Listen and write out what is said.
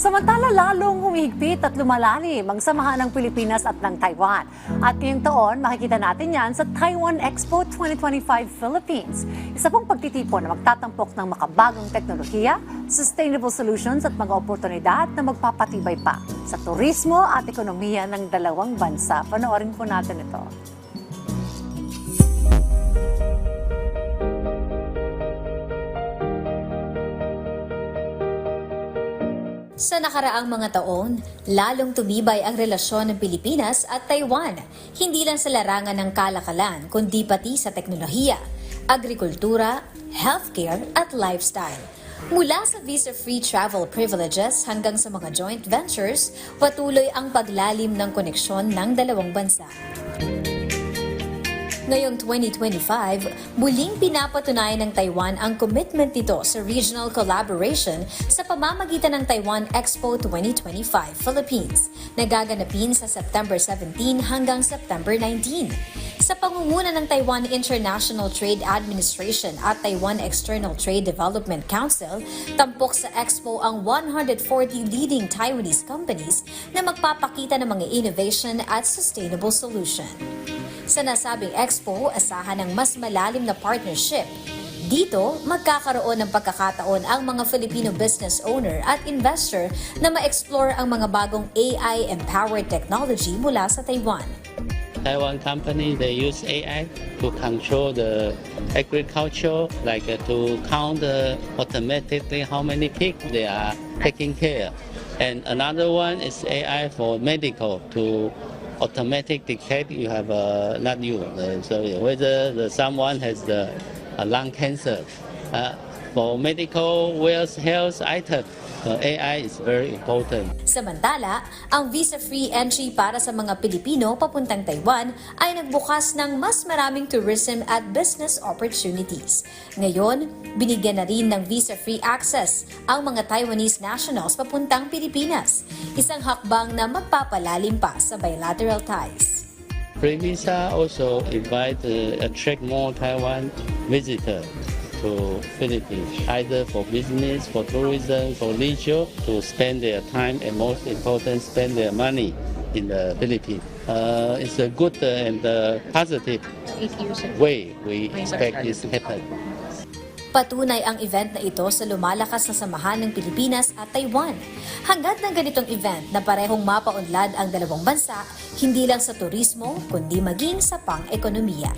Samantala, lalong humihigpit at lumalalim ang samahan ng Pilipinas at ng Taiwan. At ngayong taon, makikita natin yan sa Taiwan Expo 2025 Philippines. Isa pong pagtitipon na magtatampok ng makabagong teknolohiya, sustainable solutions at mga oportunidad na magpapatibay pa sa turismo at ekonomiya ng dalawang bansa. Panoorin po natin ito. Sa nakaraang mga taon, lalong tumibay ang relasyon ng Pilipinas at Taiwan, hindi lang sa larangan ng kalakalan, kundi pati sa teknolohiya, agrikultura, healthcare at lifestyle. Mula sa visa-free travel privileges hanggang sa mga joint ventures, patuloy ang paglalim ng koneksyon ng dalawang bansa. Ngayong 2025, muling pinapatunayan ng Taiwan ang commitment nito sa regional collaboration sa pamamagitan ng Taiwan Expo 2025 Philippines, na gaganapin sa September 17 hanggang September 19. Sa pangunguna ng Taiwan International Trade Administration at Taiwan External Trade Development Council, tampok sa Expo ang 140 leading Taiwanese companies na magpapakita ng mga innovation at sustainable solution. Sa nasabing expo, asahan ng mas malalim na partnership. Dito, magkakaroon ng pagkakataon ang mga Filipino business owner at investor na ma-explore ang mga bagong AI-empowered technology mula sa Taiwan. Taiwan company, they use AI to control the agriculture, like to count automatically how many pigs they are taking care. And another one is AI for medical to automatic detect you have not you, so whether someone has the lung cancer. For medical health item, AI is very important. Samantala, ang visa-free entry para sa mga Pilipino papuntang Taiwan ay nagbukas ng mas maraming tourism at business opportunities. Ngayon, binigyan na rin ng visa-free access ang mga Taiwanese nationals papuntang Pilipinas, isang hakbang na magpapalalim pa sa bilateral ties. Free visa also attract more Taiwan visitors to Philippines, either for business, for tourism, for leisure, to spend their time and most important, spend their money in the Philippines. It's a good and positive way we expect this to happen. Patunay ang event na ito sa lumalakas na samahan ng Pilipinas at Taiwan. Hanggat ng ganitong event na parehong mapaunlad ang dalawang bansa, hindi lang sa turismo, kundi maging sa pang-ekonomiya.